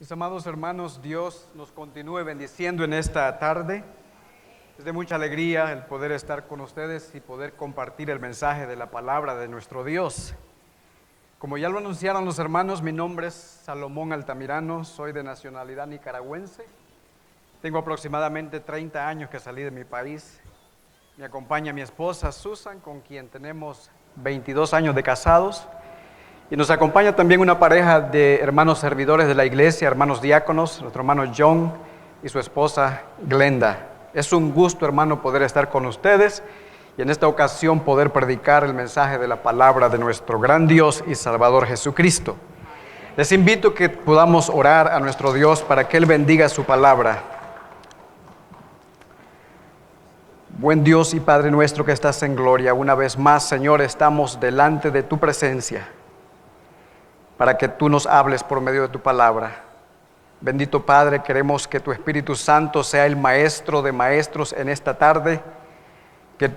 Mis amados hermanos, Dios nos continúe bendiciendo en esta tarde. Es de mucha alegría el poder estar con ustedes y poder compartir el mensaje de la palabra de nuestro Dios. Como ya lo anunciaron los hermanos, mi nombre es Salomón Altamirano, soy de nacionalidad nicaragüense. Tengo aproximadamente 30 años que salí de mi país. Me acompaña mi esposa Susan, con quien tenemos 22 años de casados. Y nos acompaña también una pareja de hermanos servidores de la iglesia, hermanos diáconos, nuestro hermano John y su esposa Glenda. Es un gusto, hermano, poder estar con ustedes y en esta ocasión poder predicar el mensaje de la palabra de nuestro gran Dios y Salvador Jesucristo. Les invito a que podamos orar a nuestro Dios para que Él bendiga su palabra. Buen Dios y Padre nuestro que estás en gloria, una vez más, Señor, estamos delante de tu presencia para que tú nos hables por medio de tu palabra. Bendito Padre, queremos que tu Espíritu Santo sea el maestro de maestros en esta tarde, que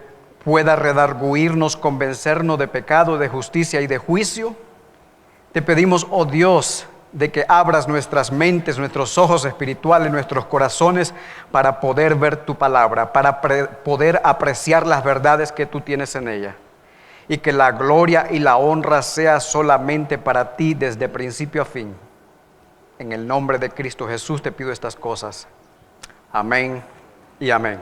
pueda redarguirnos, convencernos de pecado, de justicia y de juicio. Te pedimos, oh Dios, de que abras nuestras mentes, nuestros ojos espirituales, nuestros corazones, para poder ver tu palabra, para poder apreciar las verdades que tú tienes en ella. Y que la gloria y la honra sea solamente para ti desde principio a fin. En el nombre de Cristo Jesús te pido estas cosas. Amén y amén.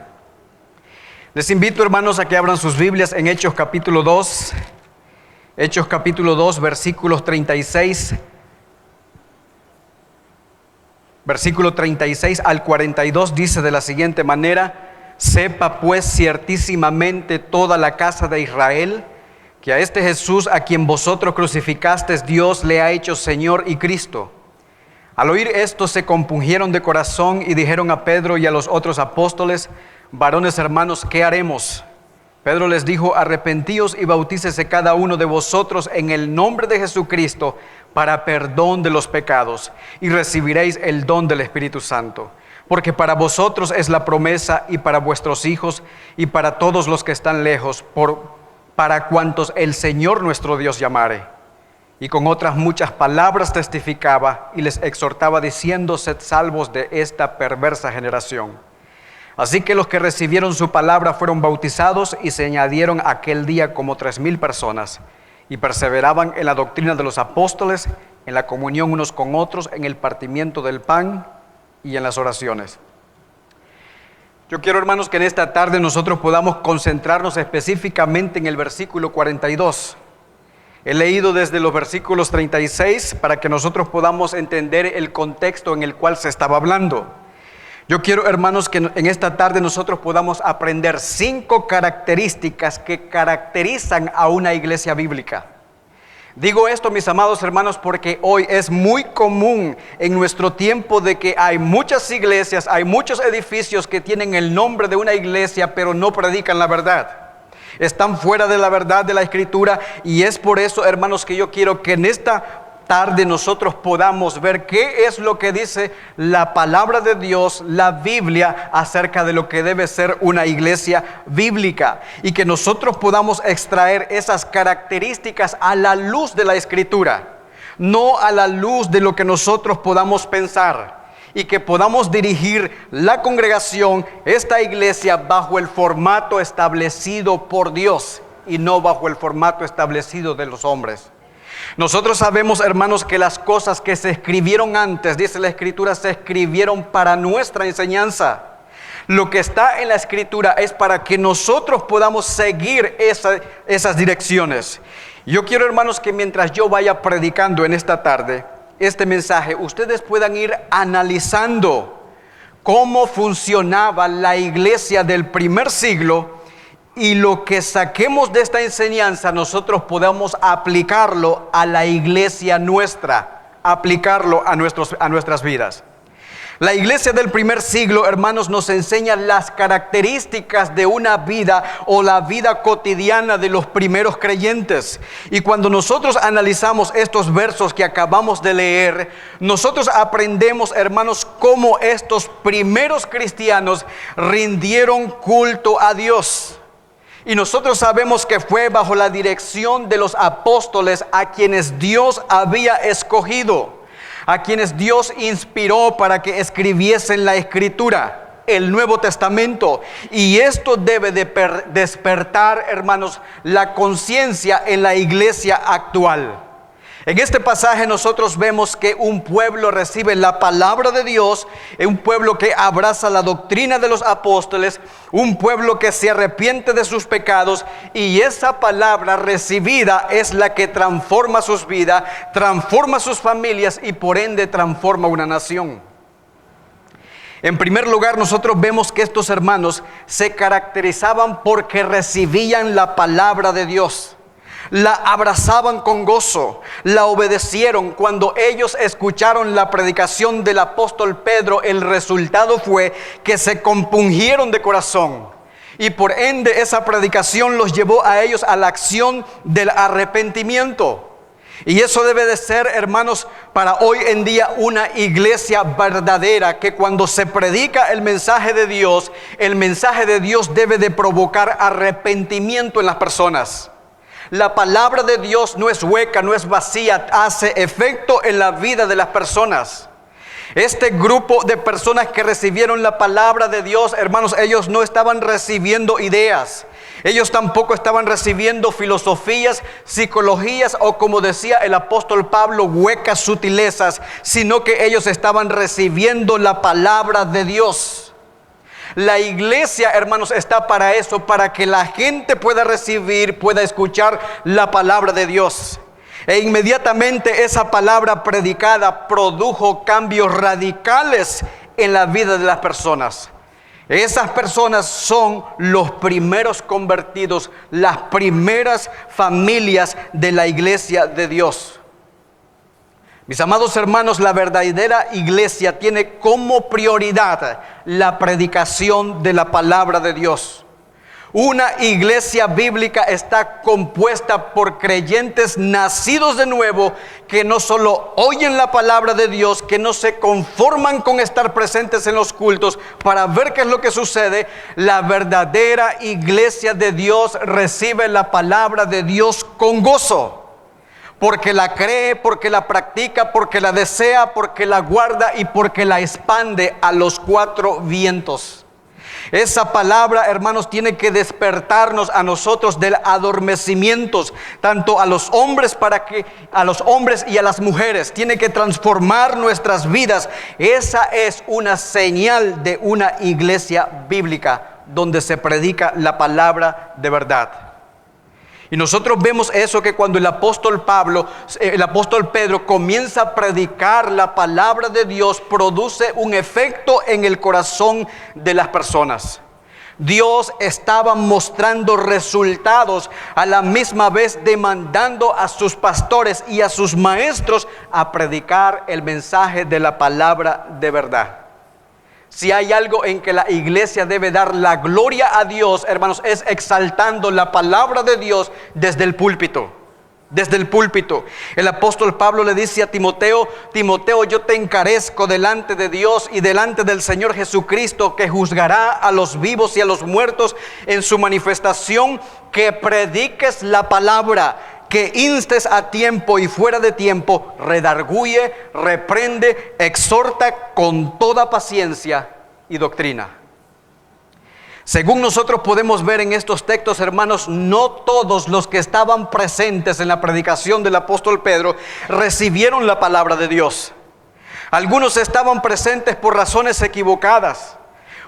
Les invito, hermanos, a que abran sus Biblias en Hechos capítulo 2. Hechos capítulo 2, versículos 36. Versículo 36 al 42 dice de la siguiente manera: sepa pues ciertísimamente toda la casa de Israel, que a este Jesús a quien vosotros crucificasteis, Dios le ha hecho Señor y Cristo. Al oír esto se compungieron de corazón y dijeron a Pedro y a los otros apóstoles: varones hermanos, ¿qué haremos? Pedro les dijo: arrepentíos y bautícese cada uno de vosotros en el nombre de Jesucristo para perdón de los pecados, y recibiréis el don del Espíritu Santo. Porque para vosotros es la promesa, y para vuestros hijos, y para todos los que están lejos, para cuantos el Señor nuestro Dios llamare. Y con otras muchas palabras testificaba y les exhortaba diciendo: sed salvos de esta perversa generación. Así que los que recibieron su palabra fueron bautizados, y se añadieron aquel día como 3,000 personas, y perseveraban en la doctrina de los apóstoles, en la comunión unos con otros, en el partimiento del pan y en las oraciones. Yo quiero, hermanos, que en esta tarde nosotros podamos concentrarnos específicamente en el versículo 42. He leído desde los versículos 36 para que nosotros podamos entender el contexto en el cual se estaba hablando. Yo quiero, hermanos, que en esta tarde nosotros podamos aprender 5 características que caracterizan a una iglesia bíblica. Digo esto, mis amados hermanos, porque hoy es muy común en nuestro tiempo de que hay muchas iglesias, hay muchos edificios que tienen el nombre de una iglesia, pero no predican la verdad. Están fuera de la verdad de la Escritura, y es por eso, hermanos, que yo quiero que en esta tarde nosotros podamos ver qué es lo que dice la palabra de Dios, la Biblia, acerca de lo que debe ser una iglesia bíblica, y que nosotros podamos extraer esas características a la luz de la Escritura, no a la luz de lo que nosotros podamos pensar, y que podamos dirigir la congregación, esta iglesia, bajo el formato establecido por Dios y no bajo el formato establecido de los hombres. Nosotros sabemos, hermanos, que las cosas que se escribieron antes, dice la Escritura, se escribieron para nuestra enseñanza. Lo que está en la Escritura es para que nosotros podamos seguir esas direcciones. Yo quiero, hermanos, que mientras yo vaya predicando en esta tarde este mensaje, ustedes puedan ir analizando cómo funcionaba la iglesia del primer siglo, y lo que saquemos de esta enseñanza nosotros podamos aplicarlo a la iglesia nuestra, aplicarlo a nuestras vidas. La iglesia del primer siglo, hermanos, nos enseña las características de una vida o la vida cotidiana de los primeros creyentes. Y cuando nosotros analizamos estos versos que acabamos de leer, nosotros aprendemos, hermanos, cómo estos primeros cristianos rindieron culto a Dios. Y nosotros sabemos que fue bajo la dirección de los apóstoles a quienes Dios había escogido. a quienes Dios inspiró para que escribiesen la Escritura, el Nuevo Testamento. Y esto debe de despertar, hermanos, la conciencia en la iglesia actual. En este pasaje nosotros vemos que un pueblo recibe la palabra de Dios, un pueblo que abraza la doctrina de los apóstoles, un pueblo que se arrepiente de sus pecados, y esa palabra recibida es la que transforma sus vidas, transforma sus familias y por ende transforma una nación. En primer lugar, nosotros vemos que estos hermanos se caracterizaban porque recibían la palabra de Dios. La abrazaban con gozo, la obedecieron. Cuando ellos escucharon la predicación del apóstol Pedro, el resultado fue que se compungieron de corazón. Y por ende esa predicación los llevó a ellos a la acción del arrepentimiento. Y eso debe de ser, hermanos, para hoy en día una iglesia verdadera, que cuando se predica el mensaje de Dios debe de provocar arrepentimiento en las personas. La palabra de Dios no es hueca, no es vacía, hace efecto en la vida de las personas. Este grupo de personas que recibieron la palabra de Dios, hermanos, ellos no estaban recibiendo ideas. Ellos tampoco estaban recibiendo filosofías, psicologías o, como decía el apóstol Pablo, huecas sutilezas, sino que ellos estaban recibiendo la palabra de Dios. La iglesia, hermanos, está para eso, para que la gente pueda recibir, pueda escuchar la palabra de Dios. E inmediatamente esa palabra predicada produjo cambios radicales en la vida de las personas. Esas personas son los primeros convertidos, las primeras familias de la iglesia de Dios. Mis amados hermanos, la verdadera iglesia tiene como prioridad la predicación de la palabra de Dios. Una iglesia bíblica está compuesta por creyentes nacidos de nuevo, que no solo oyen la palabra de Dios, que no se conforman con estar presentes en los cultos para ver qué es lo que sucede. La verdadera iglesia de Dios recibe la palabra de Dios con gozo, porque la cree, porque la practica, porque la desea, porque la guarda y porque la expande a los cuatro vientos. Esa palabra, hermanos, tiene que despertarnos a nosotros del adormecimiento, tanto a los hombres y a las mujeres. Tiene que transformar nuestras vidas. Esa es una señal de una iglesia bíblica, donde se predica la palabra de verdad. Y nosotros vemos eso, que cuando el apóstol Pedro comienza a predicar la palabra de Dios, produce un efecto en el corazón de las personas. Dios estaba mostrando resultados, a la misma vez demandando a sus pastores y a sus maestros a predicar el mensaje de la palabra de verdad. Si hay algo en que la iglesia debe dar la gloria a Dios, hermanos, es exaltando la palabra de Dios desde el púlpito. Desde el púlpito. El apóstol Pablo le dice a Timoteo: Timoteo, yo te encarezco delante de Dios y delante del Señor Jesucristo, que juzgará a los vivos y a los muertos en su manifestación, que prediques la palabra, que instes a tiempo y fuera de tiempo, redarguye, reprende, exhorta con toda paciencia y doctrina. Según nosotros podemos ver en estos textos, hermanos, no todos los que estaban presentes en la predicación del apóstol Pedro recibieron la palabra de Dios. Algunos estaban presentes por razones equivocadas.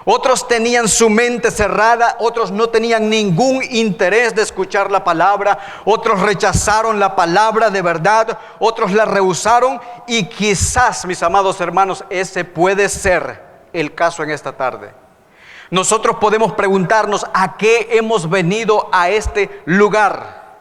Otros tenían su mente cerrada, otros no tenían ningún interés de escuchar la palabra, otros rechazaron la palabra de verdad, otros la rehusaron, y quizás, mis amados hermanos, ese puede ser el caso en esta tarde. Nosotros podemos preguntarnos: ¿a qué hemos venido a este lugar?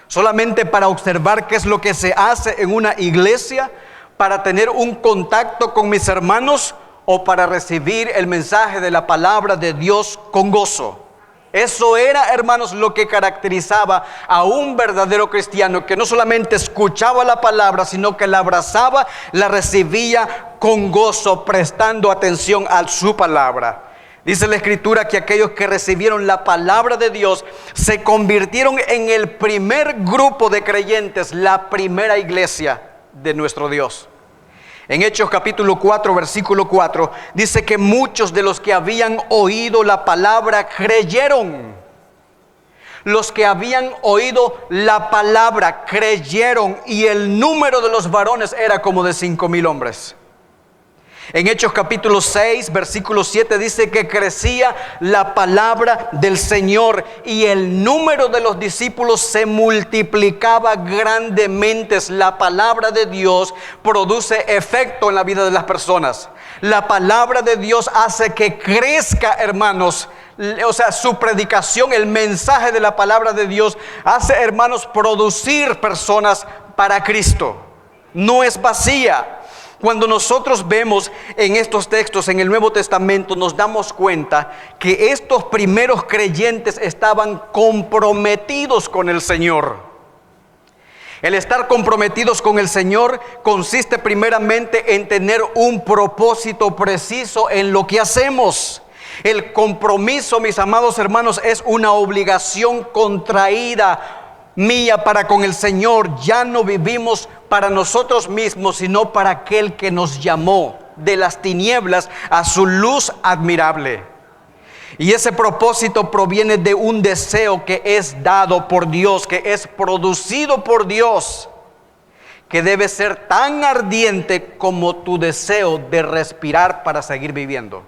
¿Solamente para observar qué es lo que se hace en una iglesia? ¿Para tener un contacto con mis hermanos? ¿O para recibir el mensaje de la palabra de Dios con gozo? Eso era, hermanos, lo que caracterizaba a un verdadero cristiano, que no solamente escuchaba la palabra, sino que la abrazaba, la recibía con gozo, prestando atención a su palabra. Dice la Escritura que aquellos que recibieron la palabra de Dios se convirtieron en el primer grupo de creyentes, la primera iglesia de nuestro Dios. En Hechos capítulo 4, versículo 4, dice que muchos de los que habían oído la palabra creyeron. Los que habían oído la palabra creyeron, y el número de los varones era como de 5,000 hombres. En Hechos capítulo 6, versículo 7 dice que crecía la palabra del Señor y el número de los discípulos se multiplicaba grandemente. La palabra de Dios produce efecto en la vida de las personas. La palabra de Dios hace que crezca, hermanos. O sea, su predicación, el mensaje de la palabra de Dios hace, hermanos, producir personas para Cristo. No es vacía. Cuando nosotros vemos en estos textos en el Nuevo Testamento, nos damos cuenta que estos primeros creyentes estaban comprometidos con el Señor. El estar comprometidos con el Señor consiste primeramente en tener un propósito preciso en lo que hacemos. El compromiso, mis amados hermanos, es una obligación contraída mía para con el Señor. Ya no vivimos para nosotros mismos, sino para aquel que nos llamó de las tinieblas a su luz admirable. Y ese propósito proviene de un deseo que es dado por Dios, que es producido por Dios, que debe ser tan ardiente como tu deseo de respirar para seguir viviendo.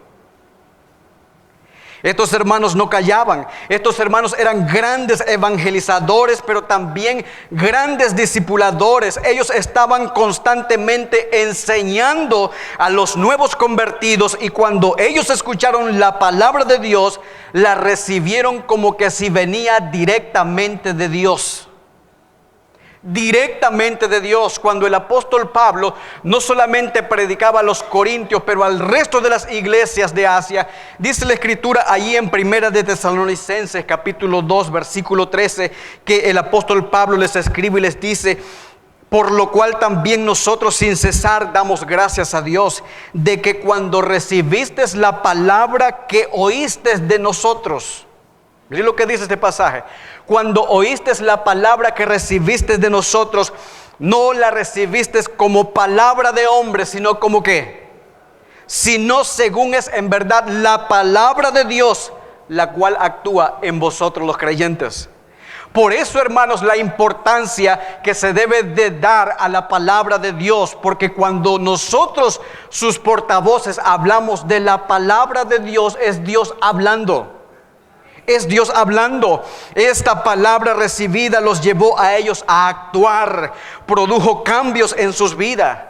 Estos hermanos no callaban. Estos hermanos eran grandes evangelizadores, pero también grandes discipuladores. Ellos estaban constantemente enseñando a los nuevos convertidos, y cuando ellos escucharon la palabra de Dios, la recibieron como que si venía directamente de Dios. Directamente de Dios. Cuando el apóstol Pablo no solamente predicaba a los corintios, pero al resto de las iglesias de Asia, dice la escritura allí en Primera de Tesalonicenses capítulo 2 versículo 13, que el apóstol Pablo les escribe y les dice: por lo cual también nosotros sin cesar damos gracias a Dios, de que cuando recibiste la palabra que oíste de nosotros. Miren lo que dice este pasaje: cuando oíste la palabra que recibiste de nosotros, no la recibiste como palabra de hombre, sino como ¿qué? Sino según es en verdad la palabra de Dios, la cual actúa en vosotros los creyentes. Por eso, hermanos, la importancia que se debe de dar a la palabra de Dios, porque cuando nosotros, sus portavoces, hablamos de la palabra de Dios, es Dios hablando. Es Dios hablando. Esta palabra recibida los llevó a ellos a actuar, produjo cambios en sus vidas.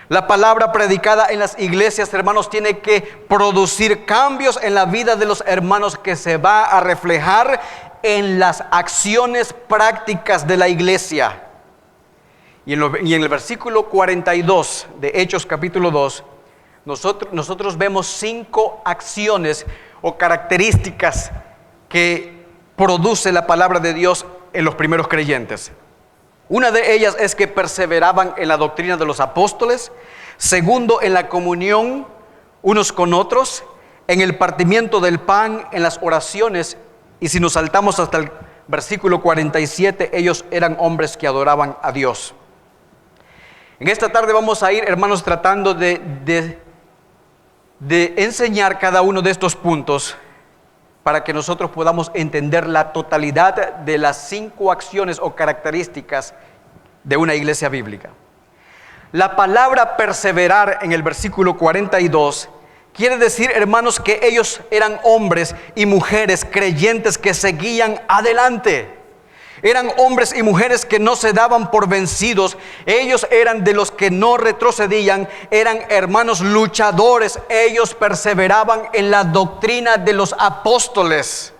La palabra predicada en las iglesias, hermanos, tiene que producir cambios en la vida de los hermanos, que se va a reflejar en las acciones prácticas de la iglesia. Y en el versículo 42 de Hechos capítulo 2, nosotros vemos 5 acciones o características que produce la palabra de Dios en los primeros creyentes. Una de ellas es que perseveraban en la doctrina de los apóstoles. Segundo, en la comunión unos con otros, en el partimiento del pan, en las oraciones. Y si nos saltamos hasta el versículo 47, ellos eran hombres que adoraban a Dios. En esta tarde vamos a ir, hermanos, tratando de enseñar cada uno de estos puntos, para que nosotros podamos entender la totalidad de las 5 acciones o características de una iglesia bíblica. La palabra perseverar en el versículo 42 quiere decir, hermanos, que ellos eran hombres y mujeres creyentes que seguían adelante. Eran hombres y mujeres que no se daban por vencidos. Ellos eran de los que no retrocedían. Eran hermanos luchadores. Ellos perseveraban en la doctrina de los apóstoles.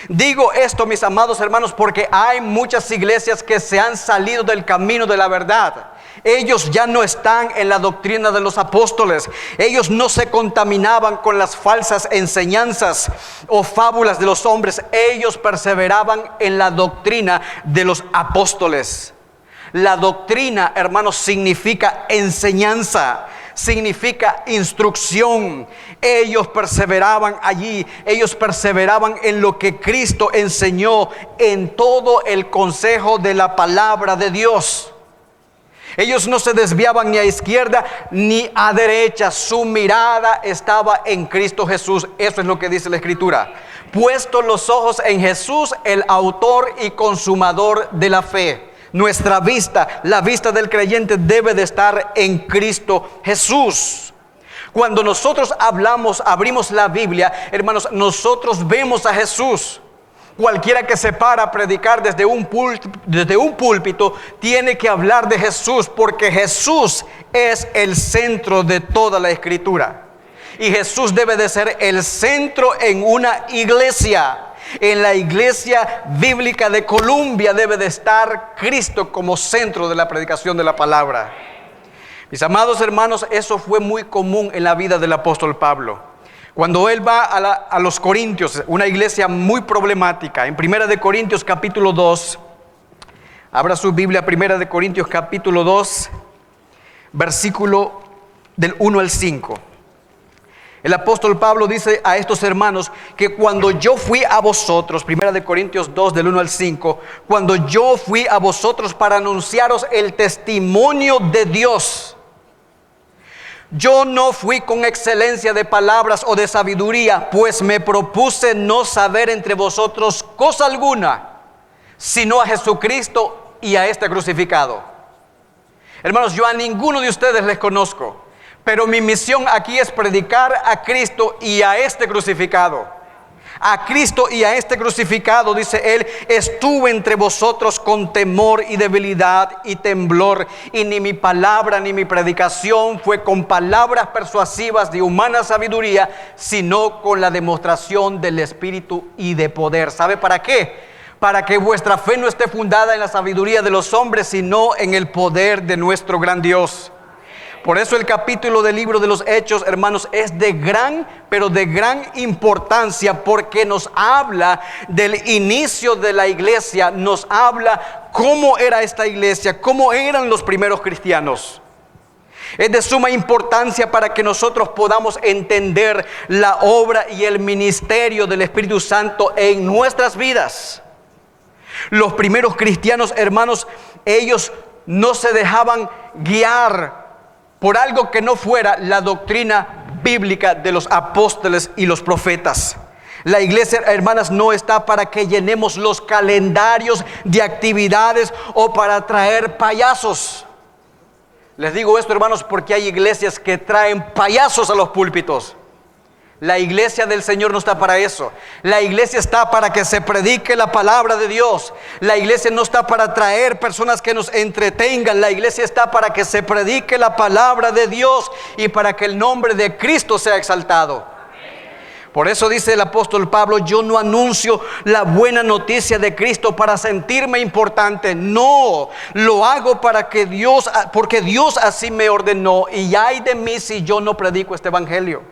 Digo esto, mis amados hermanos, porque hay muchas iglesias que se han salido del camino de la verdad. Ellos ya no están en la doctrina de los apóstoles. Ellos no se contaminaban con las falsas enseñanzas o fábulas de los hombres. Ellos perseveraban en la doctrina de los apóstoles. La doctrina, hermanos, significa enseñanza, significa instrucción. Ellos perseveraban allí. Ellos perseveraban en lo que Cristo enseñó, en todo el consejo de la palabra de Dios. Ellos no se desviaban ni a izquierda ni a derecha. Su mirada estaba en Cristo Jesús. Eso es lo que dice la Escritura. Puestos los ojos en Jesús, el autor y consumador de la fe. Nuestra vista, la vista del creyente, debe de estar en Cristo Jesús. Cuando nosotros abrimos la Biblia, hermanos, nosotros vemos a Jesús. Cualquiera que se para a predicar desde un púlpito tiene que hablar de Jesús, porque Jesús es el centro de toda la Escritura. Y Jesús debe de ser el centro en una iglesia. En la iglesia bíblica de Columbia debe de estar Cristo como centro de la predicación de la palabra. Mis amados hermanos, eso fue muy común en la vida del apóstol Pablo. Cuando él va a los Corintios, una iglesia muy problemática, en 1 de Corintios capítulo 2, abra su Biblia, 1 de Corintios capítulo 2, versículo del 1 al 5. El apóstol Pablo dice a estos hermanos que cuando yo fui a vosotros, 1 de Corintios 2 del 1 al 5, cuando yo fui a vosotros para anunciaros el testimonio de Dios, yo no fui con excelencia de palabras o de sabiduría, pues me propuse no saber entre vosotros cosa alguna, sino a Jesucristo y a este crucificado. Hermanos, yo a ninguno de ustedes les conozco, pero mi misión aquí es predicar a Cristo y a este crucificado. A Cristo y a este crucificado, dice él, estuve entre vosotros con temor y debilidad y temblor, y ni mi palabra ni mi predicación fue con palabras persuasivas de humana sabiduría, sino con la demostración del Espíritu y de poder. ¿Sabe para qué? Para que vuestra fe no esté fundada en la sabiduría de los hombres, sino en el poder de nuestro gran Dios. Por eso el capítulo del libro de los Hechos, hermanos, es de gran importancia, porque nos habla del inicio de la iglesia, nos habla cómo era esta iglesia, cómo eran los primeros cristianos. Es de suma importancia para que nosotros podamos entender la obra y el ministerio del Espíritu Santo en nuestras vidas. Los primeros cristianos, hermanos, ellos no se dejaban guiar por algo que no fuera la doctrina bíblica de los apóstoles y los profetas. La iglesia, hermanas, no está para que llenemos los calendarios de actividades o para traer payasos. Les digo esto, hermanos, porque hay iglesias que traen payasos a los púlpitos. La iglesia del Señor no está para eso. La iglesia está para que se predique la palabra de Dios. La iglesia no está para traer personas que nos entretengan. La iglesia está para que se predique la palabra de Dios y para que el nombre de Cristo sea exaltado. Por eso dice el apóstol Pablo, yo no anuncio la buena noticia de Cristo para sentirme importante. No, lo hago porque Dios así me ordenó. Y ay de mí si yo no predico este evangelio.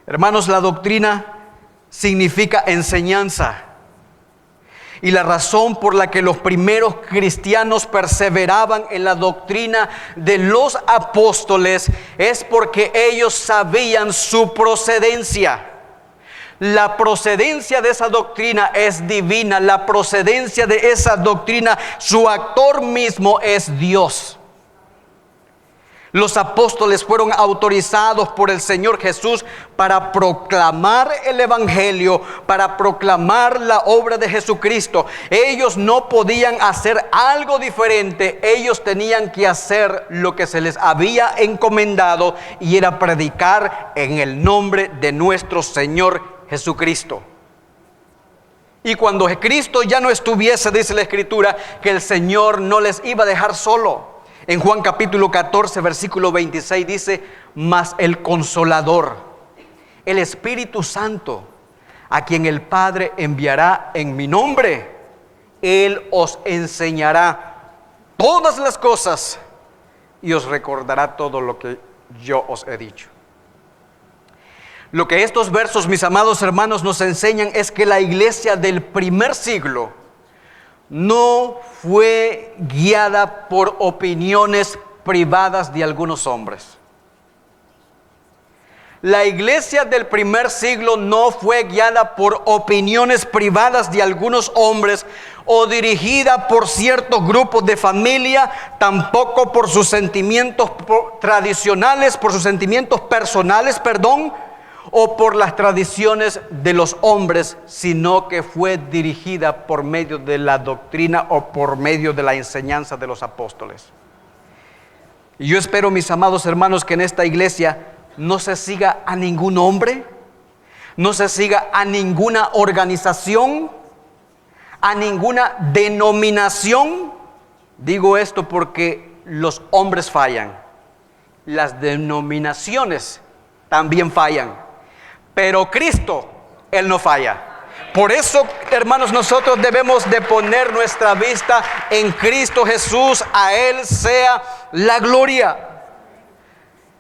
Hermanos, la doctrina significa enseñanza. Y la razón por la que los primeros cristianos perseveraban en la doctrina de los apóstoles es porque ellos sabían su procedencia. La procedencia de esa doctrina es divina. La procedencia de esa doctrina, su actor mismo es Dios. Los apóstoles fueron autorizados por el Señor Jesús para proclamar el evangelio, para proclamar la obra de Jesucristo. Ellos no podían hacer algo diferente. Ellos tenían que hacer lo que se les había encomendado, y era predicar en el nombre de nuestro Señor Jesucristo. Y cuando Cristo ya no estuviese, dice la Escritura, que el Señor no les iba a dejar solo. En Juan capítulo 14, versículo 26 dice, mas el Consolador, el Espíritu Santo, a quien el Padre enviará en mi nombre, Él os enseñará todas las cosas y os recordará todo lo que yo os he dicho. Lo que estos versos, mis amados hermanos, nos enseñan es que la iglesia del primer siglo no fue guiada por opiniones privadas de algunos hombres. La iglesia del primer siglo no fue guiada por opiniones privadas de algunos hombres o dirigida por ciertos grupos de familia, tampoco por sus sentimientos tradicionales, por sus sentimientos personales, o por las tradiciones de los hombres, sino que fue dirigida por medio de la doctrina o por medio de la enseñanza de los apóstoles. Y yo espero, mis amados hermanos, que en esta iglesia no se siga a ningún hombre, no se siga a ninguna organización, a ninguna denominación. Digo esto porque los hombres fallan, las denominaciones también fallan, pero Cristo, Él no falla. Por eso, hermanos, nosotros debemos de poner nuestra vista en Cristo Jesús. A Él sea la gloria.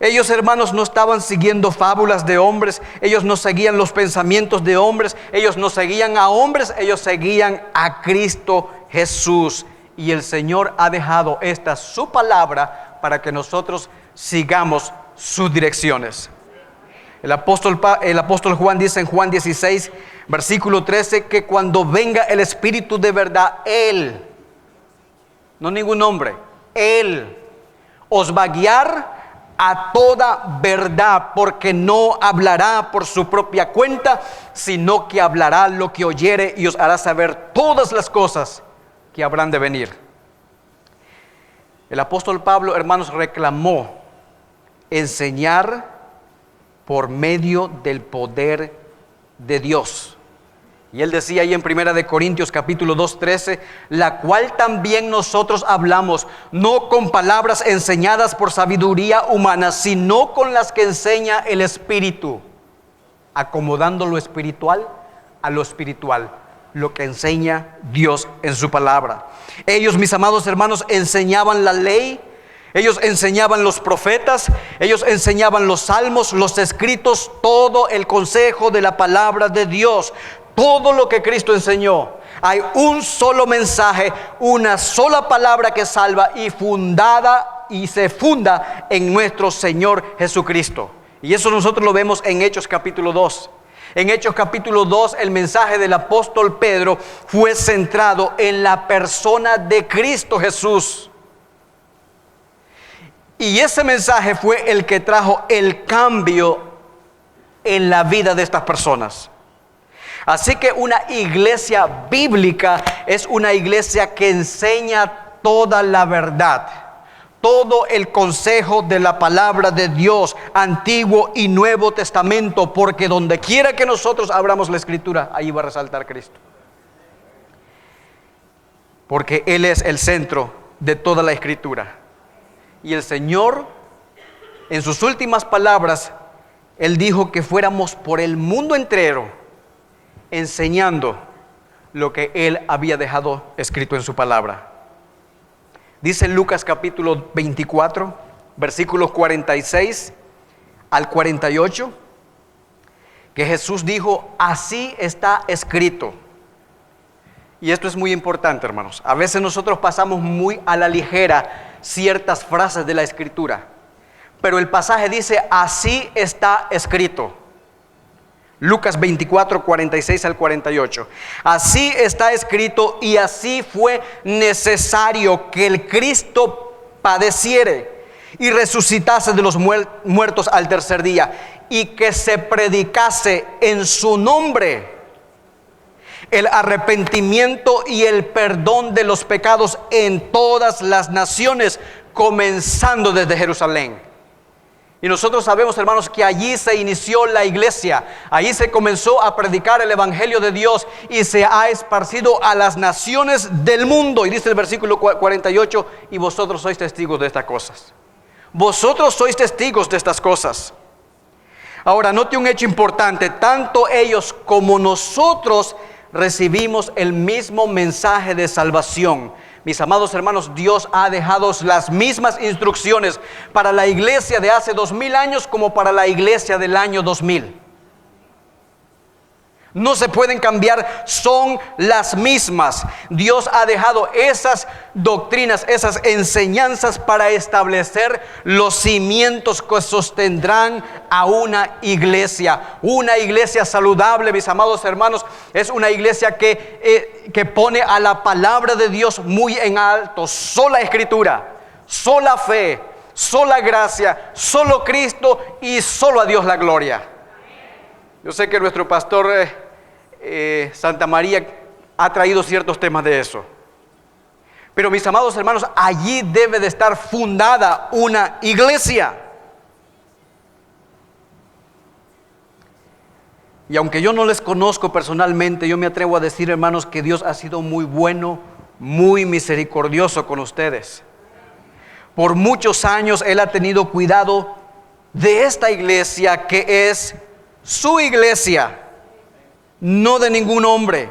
Ellos, hermanos, no estaban siguiendo fábulas de hombres. Ellos no seguían los pensamientos de hombres. Ellos no seguían a hombres. Ellos seguían a Cristo Jesús. Y el Señor ha dejado esta su palabra para que nosotros sigamos sus direcciones. El apóstol Juan dice en Juan 16, versículo 13, que cuando venga el Espíritu de verdad, Él, no ningún hombre, Él os va a guiar a toda verdad, porque no hablará por su propia cuenta, sino que hablará lo que oyere y os hará saber todas las cosas que habrán de venir. El apóstol Pablo, hermanos, reclamó enseñar por medio del poder de Dios. Y él decía ahí en 1 Corintios capítulo 2, 13, la cual también nosotros hablamos, no con palabras enseñadas por sabiduría humana, sino con las que enseña el Espíritu, acomodando lo espiritual a lo espiritual, lo que enseña Dios en su palabra. Ellos, mis amados hermanos, enseñaban la ley. Ellos enseñaban los profetas, ellos enseñaban los salmos, los escritos, todo el consejo de la palabra de Dios, todo lo que Cristo enseñó. Hay un solo mensaje, una sola palabra que salva y se funda en nuestro Señor Jesucristo. Y eso nosotros lo vemos en Hechos capítulo 2. En Hechos capítulo 2, el mensaje del apóstol Pedro fue centrado en la persona de Cristo Jesús. Y ese mensaje fue el que trajo el cambio en la vida de estas personas. Así que una iglesia bíblica es una iglesia que enseña toda la verdad, todo el consejo de la palabra de Dios, Antiguo y Nuevo Testamento, porque donde quiera que nosotros abramos la Escritura, ahí va a resaltar Cristo. Porque Él es el centro de toda la Escritura. Y el Señor, en sus últimas palabras, Él dijo que fuéramos por el mundo entero enseñando lo que Él había dejado escrito en su palabra. Dice en Lucas capítulo 24, versículos 46 al 48, que Jesús dijo, así está escrito. Y esto es muy importante, hermanos. A veces nosotros pasamos muy a la ligera ciertas frases de la Escritura, pero el pasaje dice, así está escrito. Lucas 24, 46 al 48. Así está escrito y así fue necesario que el Cristo padeciere y resucitase de los muertos al tercer día, y que se predicase en su nombre el arrepentimiento y el perdón de los pecados en todas las naciones, comenzando desde Jerusalén. Y nosotros sabemos, hermanos, que allí se inició la iglesia. Allí se comenzó a predicar el evangelio de Dios y se ha esparcido a las naciones del mundo. Y dice el versículo 48, y vosotros sois testigos de estas cosas. Vosotros sois testigos de estas cosas. Ahora, note un hecho importante. Tanto ellos como nosotros recibimos el mismo mensaje de salvación. Mis amados hermanos, Dios ha dejado las mismas instrucciones para la iglesia de hace 2000 años como para la iglesia del año 2000. No se pueden cambiar, son las mismas. Dios ha dejado esas doctrinas, esas enseñanzas para establecer los cimientos que sostendrán a una iglesia. Una iglesia saludable, mis amados hermanos, es una iglesia que pone a la palabra de Dios muy en alto. Sola escritura, sola fe, sola gracia, solo Cristo y solo a Dios la gloria. Yo sé que nuestro pastor Santa María ha traído ciertos temas de eso. Pero mis amados hermanos, allí debe de estar fundada una iglesia. Y aunque yo no les conozco personalmente, yo me atrevo a decir, hermanos, que Dios ha sido muy bueno, muy misericordioso con ustedes. Por muchos años Él ha tenido cuidado de esta iglesia que es su iglesia, no de ningún hombre.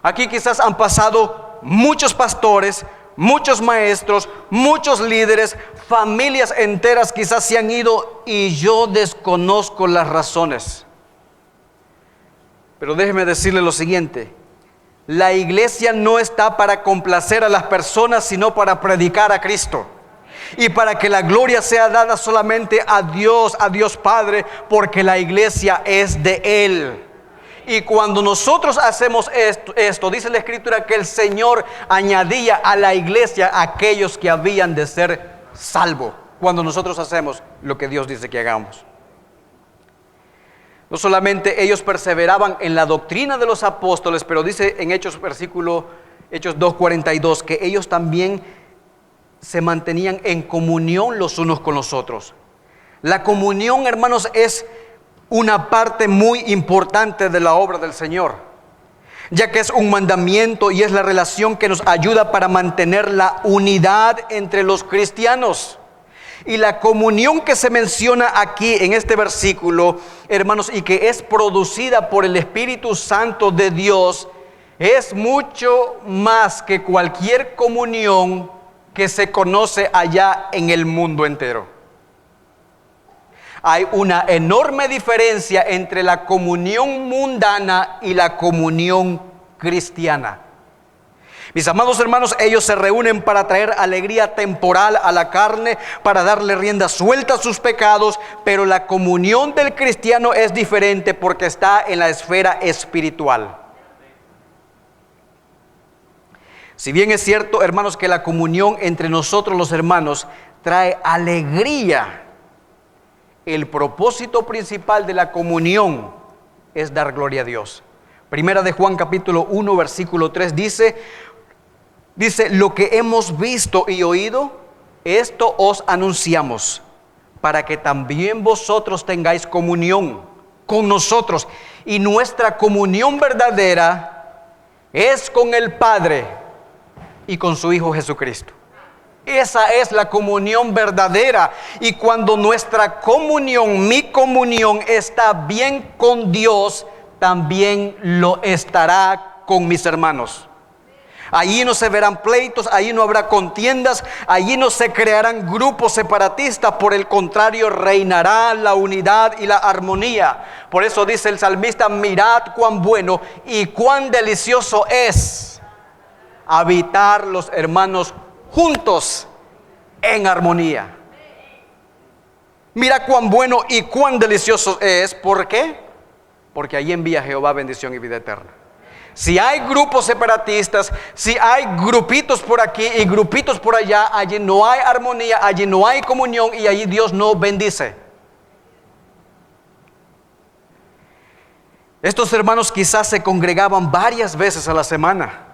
Aquí quizás han pasado muchos pastores, muchos maestros, muchos líderes, familias enteras quizás se han ido y yo desconozco las razones. Pero déjeme decirle lo siguiente: la iglesia no está para complacer a las personas, sino para predicar a Cristo. Y para que la gloria sea dada solamente a Dios Padre, porque la iglesia es de Él. Y cuando nosotros hacemos esto, dice la Escritura que el Señor añadía a la iglesia a aquellos que habían de ser salvos. Cuando nosotros hacemos lo que Dios dice que hagamos. No solamente ellos perseveraban en la doctrina de los apóstoles, pero dice en Hechos 2:42 que ellos también se mantenían en comunión los unos con los otros. La comunión, hermanos, es una parte muy importante de la obra del Señor, ya que es un mandamiento y es la relación que nos ayuda para mantener la unidad entre los cristianos. Y la comunión que se menciona aquí en este versículo, hermanos, y que es producida por el Espíritu Santo de Dios, es mucho más que cualquier comunión que se conoce allá en el mundo entero. Hay una enorme diferencia entre la comunión mundana y la comunión cristiana. Mis amados hermanos, ellos se reúnen para traer alegría temporal a la carne, para darle rienda suelta a sus pecados, pero la comunión del cristiano es diferente porque está en la esfera espiritual. Si bien es cierto, hermanos, que la comunión entre nosotros los hermanos trae alegría, el propósito principal de la comunión es dar gloria a Dios. Primera de Juan capítulo 1 versículo 3 dice, lo que hemos visto y oído, esto os anunciamos, para que también vosotros tengáis comunión con nosotros. Y nuestra comunión verdadera es con el Padre y con su Hijo Jesucristo. Esa es la comunión verdadera. Y cuando nuestra comunión, mi comunión, está bien con Dios, también lo estará con mis hermanos. Allí no se verán pleitos, allí no habrá contiendas, allí no se crearán grupos separatistas. Por el contrario, reinará la unidad y la armonía. Por eso dice el salmista: mirad cuán bueno y cuán delicioso es habitar los hermanos juntos en armonía. Mira cuán bueno y cuán delicioso es. ¿Por qué? Porque allí envía Jehová bendición y vida eterna. Si hay grupos separatistas, si hay grupitos por aquí y grupitos por allá, allí no hay armonía, allí no hay comunión y allí Dios no bendice. Estos hermanos quizás se congregaban varias veces a la semana,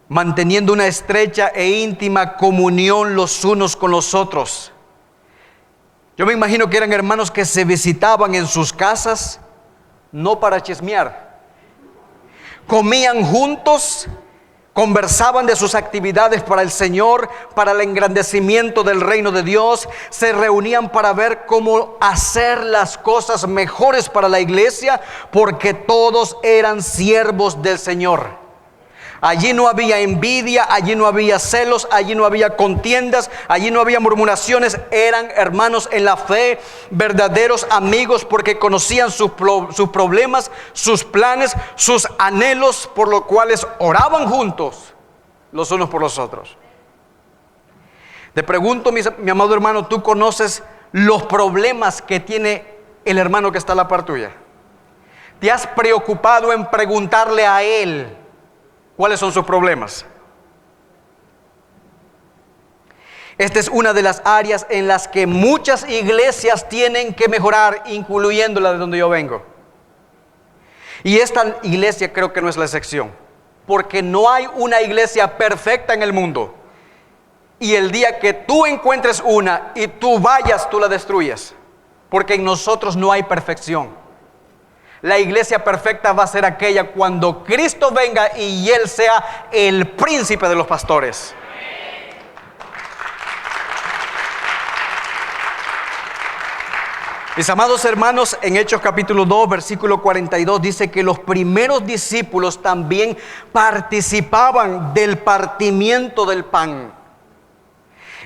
manteniendo una estrecha e íntima comunión los unos con los otros. Yo me imagino que eran hermanos que se visitaban en sus casas, no para chismear. Comían juntos, conversaban de sus actividades para el Señor, para el engrandecimiento del reino de Dios. Se reunían para ver cómo hacer las cosas mejores para la iglesia, porque todos eran siervos del Señor. Allí no había envidia, allí no había celos, allí no había contiendas, allí no había murmuraciones. Eran hermanos en la fe, verdaderos amigos, porque conocían sus problemas, sus planes, sus anhelos, por los cuales oraban juntos los unos por los otros. Te pregunto, mi amado hermano, ¿tú conoces los problemas que tiene el hermano que está a la par tuya? ¿Te has preocupado en preguntarle a él cuáles son sus problemas? Esta es una de las áreas en las que muchas iglesias tienen que mejorar, incluyendo la de donde yo vengo. Y esta iglesia creo que no es la excepción, porque no hay una iglesia perfecta en el mundo. Y el día que tú encuentres una y tú vayas, tú la destruyes, porque en nosotros no hay perfección. La iglesia perfecta va a ser aquella cuando Cristo venga y Él sea el príncipe de los pastores. Mis amados hermanos, en Hechos capítulo 2, versículo 42, dice que los primeros discípulos también participaban del partimiento del pan.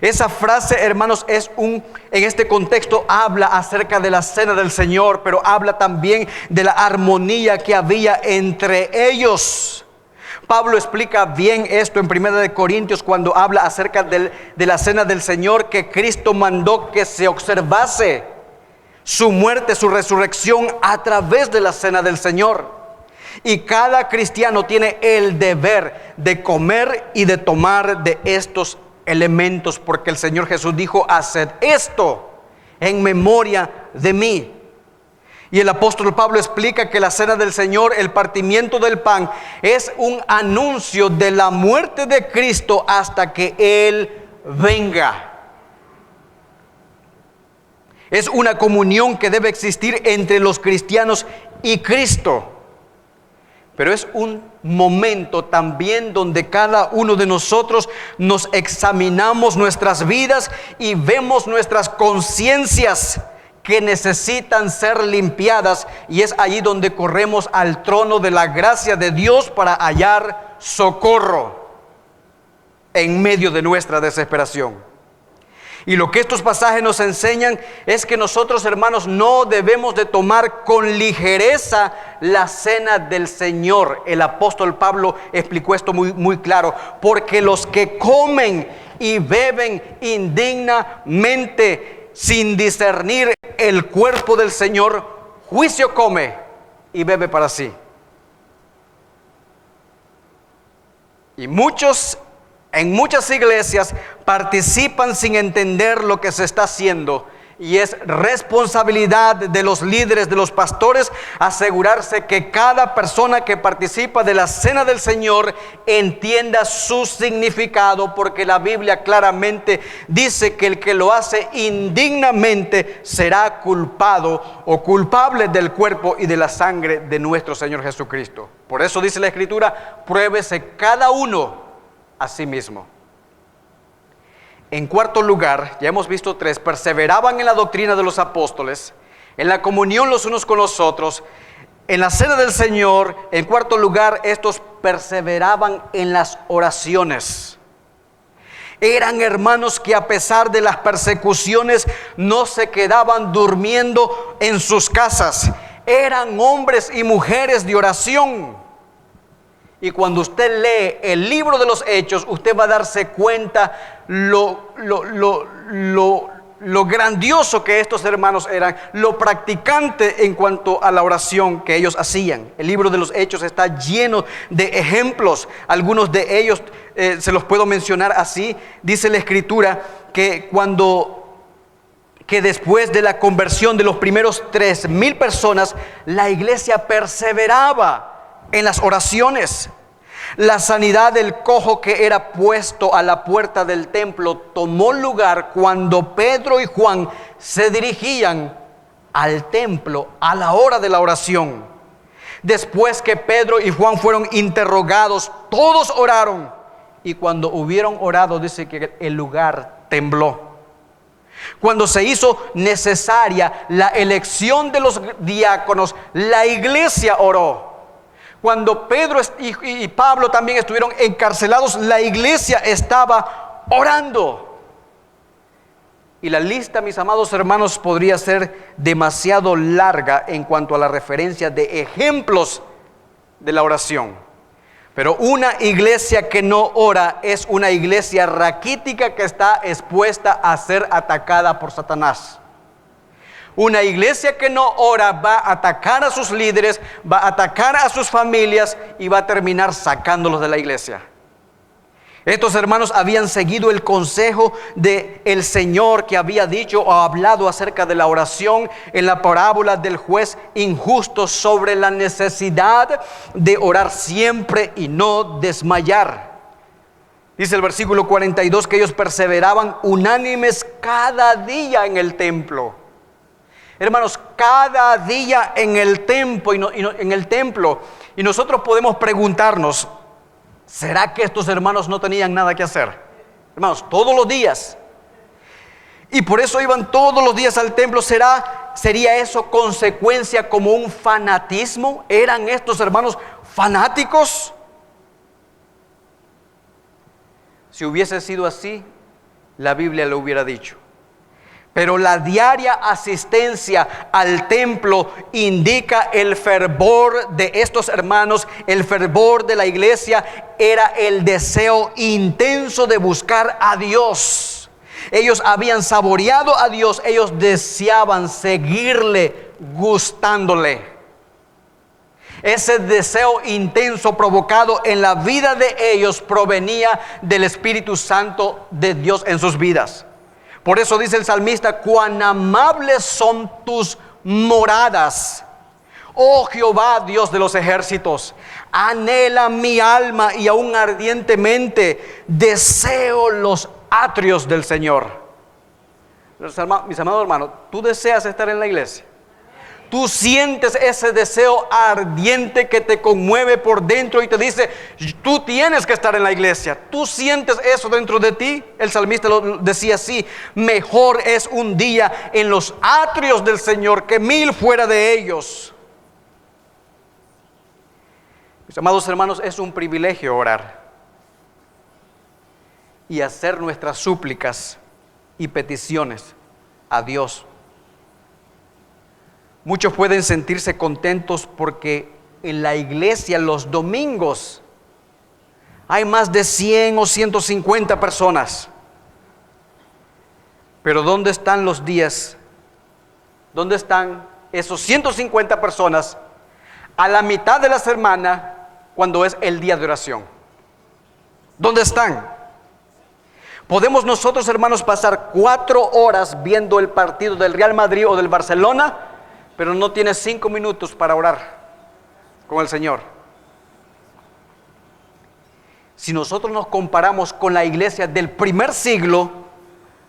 Esa frase, hermanos, en este contexto habla acerca de la cena del Señor, pero habla también de la armonía que había entre ellos. Pablo explica bien esto en 1 Corintios cuando habla acerca de la cena del Señor, que Cristo mandó que se observase su muerte, su resurrección a través de la cena del Señor. Y cada cristiano tiene el deber de comer y de tomar de estos elementos, porque el Señor Jesús dijo: haced esto en memoria de mí. Y el apóstol Pablo explica que la cena del Señor, el partimiento del pan, es un anuncio de la muerte de Cristo hasta que Él venga. Es una comunión que debe existir entre los cristianos y Cristo. Pero es un momento también donde cada uno de nosotros nos examinamos nuestras vidas y vemos nuestras conciencias que necesitan ser limpiadas. Y es allí donde corremos al trono de la gracia de Dios para hallar socorro en medio de nuestra desesperación. Y lo que estos pasajes nos enseñan es que nosotros, hermanos, no debemos de tomar con ligereza la cena del Señor. El apóstol Pablo explicó esto muy claro. Porque los que comen y beben indignamente, sin discernir el cuerpo del Señor, juicio come y bebe para sí. Y en muchas iglesias participan sin entender lo que se está haciendo, y es responsabilidad de los líderes, de los pastores, asegurarse que cada persona que participa de la cena del Señor entienda su significado, porque la Biblia claramente dice que el que lo hace indignamente será culpado o culpable del cuerpo y de la sangre de nuestro Señor Jesucristo. Por eso dice la Escritura: pruébese cada uno a sí mismo. En cuarto lugar, ya hemos visto 3, perseveraban en la doctrina de los apóstoles, en la comunión los unos con los otros, en la cena del Señor. En cuarto lugar, estos perseveraban en las oraciones. Eran hermanos que a pesar de las persecuciones no se quedaban durmiendo en sus casas. Eran hombres y mujeres de oración. Y cuando usted lee el libro de los Hechos, usted va a darse cuenta lo grandioso que estos hermanos eran, lo practicante en cuanto a la oración que ellos hacían. El libro de los Hechos está lleno de ejemplos. Algunos de ellos se los puedo mencionar así. Dice la Escritura que después de la conversión de los primeros 3,000 personas, la iglesia perseveraba en las oraciones. La sanidad del cojo que era puesto a la puerta del templo tomó lugar cuando Pedro y Juan se dirigían al templo a la hora de la oración. Después que Pedro y Juan fueron interrogados, todos oraron, y cuando hubieron orado, dice que el lugar tembló. Cuando se hizo necesaria la elección de los diáconos, la iglesia oró. Cuando Pedro y Pablo también estuvieron encarcelados, la iglesia estaba orando. Y la lista, mis amados hermanos, podría ser demasiado larga en cuanto a la referencia de ejemplos de la oración. Pero una iglesia que no ora es una iglesia raquítica que está expuesta a ser atacada por Satanás. Una iglesia que no ora va a atacar a sus líderes, va a atacar a sus familias y va a terminar sacándolos de la iglesia. Estos hermanos habían seguido el consejo del Señor, que había dicho o hablado acerca de la oración en la parábola del juez injusto, sobre la necesidad de orar siempre y no desmayar. Dice el versículo 42 que ellos perseveraban unánimes cada día en el templo. Hermanos, cada día en el templo, y nosotros podemos preguntarnos, ¿será que estos hermanos no tenían nada que hacer? Hermanos, todos los días. Y por eso iban todos los días al templo. ¿Sería eso consecuencia como un fanatismo? ¿Eran estos hermanos fanáticos? Si hubiese sido así, la Biblia lo hubiera dicho. Pero la diaria asistencia al templo indica el fervor de estos hermanos, el fervor de la iglesia era el deseo intenso de buscar a Dios. Ellos habían saboreado a Dios, ellos deseaban seguirle, gustándole. Ese deseo intenso provocado en la vida de ellos provenía del Espíritu Santo de Dios en sus vidas. Por eso dice el salmista: cuán amables son tus moradas, oh Jehová, Dios de los ejércitos. Anhela mi alma y aún ardientemente deseo los atrios del Señor. Mis amados hermanos, ¿tú deseas estar en la iglesia? Tú sientes ese deseo ardiente que te conmueve por dentro y te dice, tú tienes que estar en la iglesia. Tú sientes eso dentro de ti. El salmista lo decía así: mejor es un día en los atrios del Señor que 1000 fuera de ellos. Mis amados hermanos, es un privilegio orar y hacer nuestras súplicas y peticiones a Dios. Muchos pueden sentirse contentos porque en la iglesia los domingos hay más de 100 o 150 personas. Pero ¿dónde están los días? ¿Dónde están esos 150 personas a la mitad de la semana cuando es el día de oración? ¿Dónde están? ¿Podemos nosotros, hermanos, pasar 4 horas viendo el partido del Real Madrid o del Barcelona, pero no tienes 5 minutos para orar con el Señor? Si nosotros nos comparamos con la iglesia del primer siglo,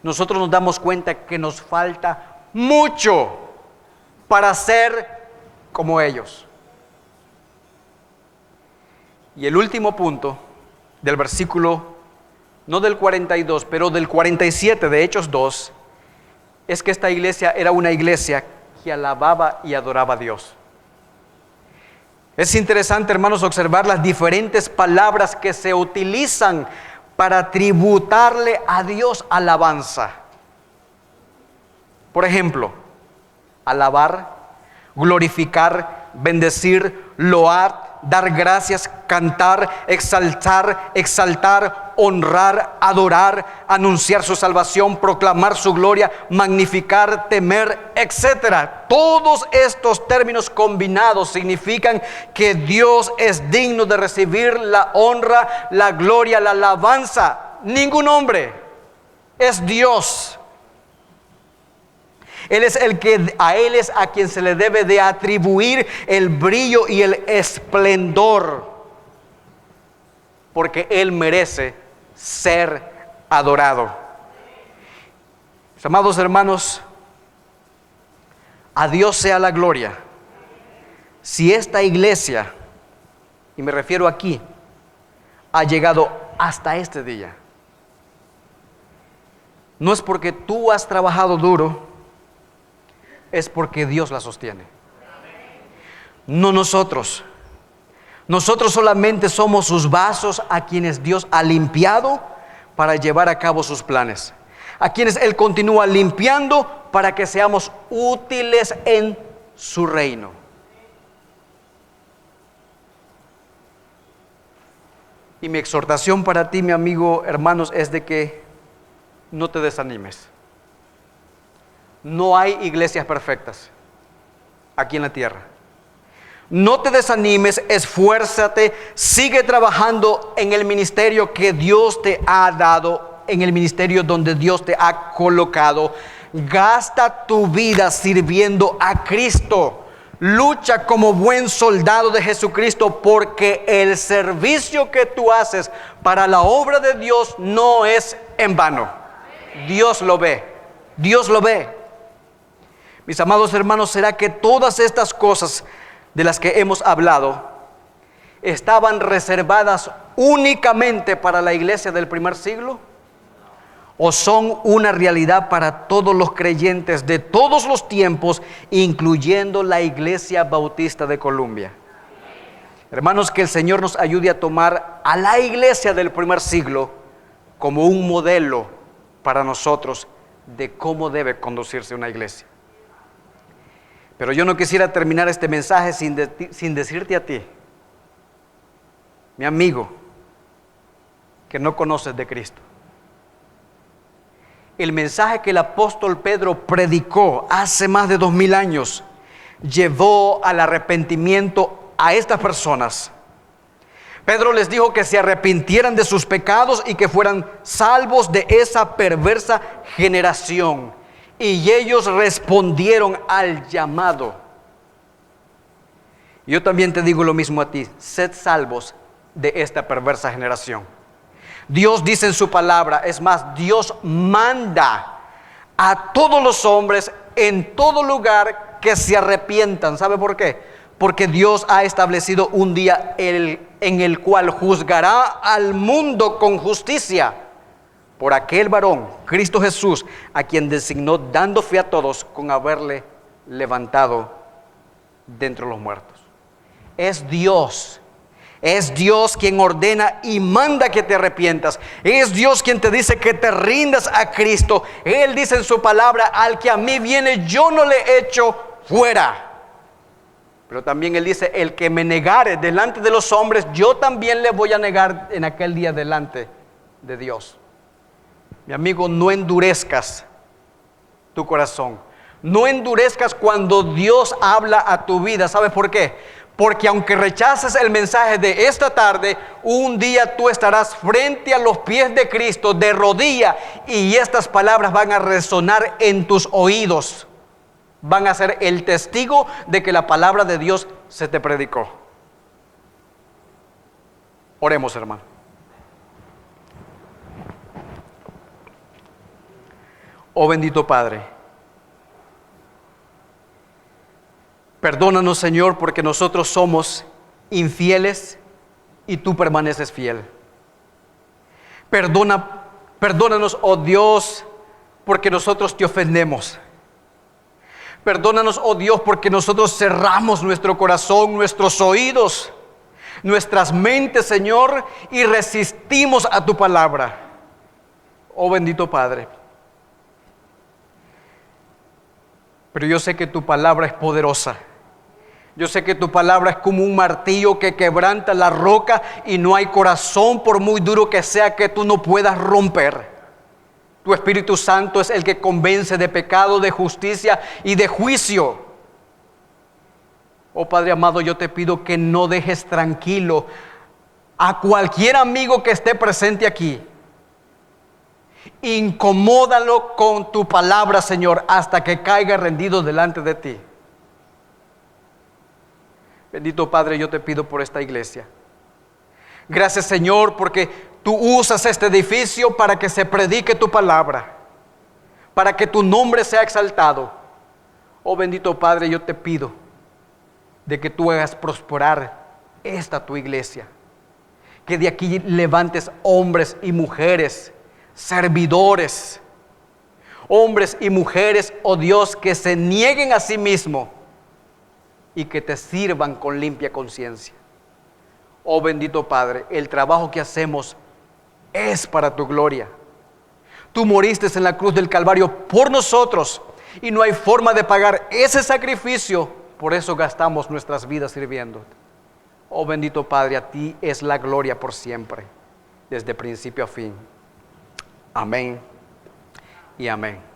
nosotros nos damos cuenta que nos falta mucho para ser como ellos. Y el último punto del versículo, no del 42, pero del 47 de Hechos 2, es que esta iglesia era una iglesia que alababa y adoraba a Dios. Es interesante, hermanos, observar las diferentes palabras que se utilizan para tributarle a Dios alabanza. Por ejemplo, alabar, glorificar, bendecir, loar, dar gracias, cantar, exaltar, honrar, adorar, anunciar su salvación, proclamar su gloria, magnificar, temer, etc. Todos estos términos combinados significan que Dios es digno de recibir la honra, la gloria, la alabanza. Ningún hombre, es Dios. Él es a Él es a quien se le debe de atribuir el brillo y el esplendor, porque Él merece ser adorado. Mis amados hermanos, a Dios sea la gloria. Si esta iglesia, y me refiero aquí, ha llegado hasta este día, no es porque tú has trabajado duro, es porque Dios la sostiene. No nosotros. Nosotros solamente somos sus vasos a quienes Dios ha limpiado para llevar a cabo sus planes, a quienes Él continúa limpiando para que seamos útiles en su reino. Y mi exhortación para ti, mi amigo, hermanos, es de que no te desanimes. No hay iglesias perfectas aquí en la tierra. No te desanimes, esfuérzate, sigue trabajando en el ministerio que Dios te ha dado, en el ministerio donde Dios te ha colocado. Gasta tu vida sirviendo a Cristo. Lucha como buen soldado de Jesucristo, porque el servicio que tú haces para la obra de Dios no es en vano. Dios lo ve. Dios lo ve. Mis amados hermanos, ¿será que todas estas cosas de las que hemos hablado estaban reservadas únicamente para la iglesia del primer siglo? ¿O son una realidad para todos los creyentes de todos los tiempos, incluyendo la Iglesia Bautista de Colombia? Hermanos, que el Señor nos ayude a tomar a la iglesia del primer siglo como un modelo para nosotros de cómo debe conducirse una iglesia. Pero yo no quisiera terminar este mensaje sin decirte a ti, mi amigo, que no conoces de Cristo. El mensaje que el apóstol Pedro predicó hace más de 2000 años llevó al arrepentimiento a estas personas. Pedro les dijo que se arrepintieran de sus pecados y que fueran salvos de esa perversa generación. Y ellos respondieron al llamado. Yo también te digo lo mismo a ti: sed salvos de esta perversa generación. Dios dice en su palabra, es más, Dios manda a todos los hombres en todo lugar que se arrepientan. ¿Sabe por qué? Porque Dios ha establecido un día en el cual juzgará al mundo con justicia por aquel varón, Cristo Jesús, a quien designó, dando fe a todos con haberle levantado de entre los muertos. Es Dios quien ordena y manda que te arrepientas. Es Dios quien te dice que te rindas a Cristo. Él dice en su palabra, al que a mí viene yo no le echo fuera. Pero también Él dice, el que me negare delante de los hombres, yo también le voy a negar en aquel día delante de Dios. Mi amigo, no endurezcas tu corazón. No endurezcas cuando Dios habla a tu vida. ¿Sabes por qué? Porque aunque rechaces el mensaje de esta tarde, un día tú estarás frente a los pies de Cristo de rodilla, y estas palabras van a resonar en tus oídos. Van a ser el testigo de que la palabra de Dios se te predicó. Oremos, hermano. Oh bendito Padre, perdónanos, Señor, porque nosotros somos infieles y tú permaneces fiel. Perdónanos, oh Dios, porque nosotros te ofendemos. Perdónanos, oh Dios, porque nosotros cerramos nuestro corazón, nuestros oídos, nuestras mentes, Señor, y resistimos a tu palabra. Oh bendito Padre. Pero yo sé que tu palabra es poderosa. Yo sé que tu palabra es como un martillo que quebranta la roca, y no hay corazón, por muy duro que sea, que tú no puedas romper. Tu Espíritu Santo es el que convence de pecado, de justicia y de juicio. Oh Padre amado, yo te pido que no dejes tranquilo a cualquier amigo que esté presente aquí. Incomódalo con tu palabra, Señor, hasta que caiga rendido delante de ti. Bendito Padre, yo te pido por esta iglesia. Gracias, Señor, porque tú usas este edificio para que se predique tu palabra, para que tu nombre sea exaltado. Oh bendito Padre, yo te pido de que tú hagas prosperar esta tu iglesia, que de aquí levantes hombres y mujeres, servidores, hombres y mujeres, oh Dios, que se nieguen a sí mismos y que te sirvan con limpia conciencia. Oh bendito Padre, el trabajo que hacemos es para tu gloria. Tú moriste en la cruz del Calvario por nosotros y no hay forma de pagar ese sacrificio. Por eso gastamos nuestras vidas sirviendo. Oh bendito Padre, a ti es la gloria por siempre, desde principio a fin. Amén y amén.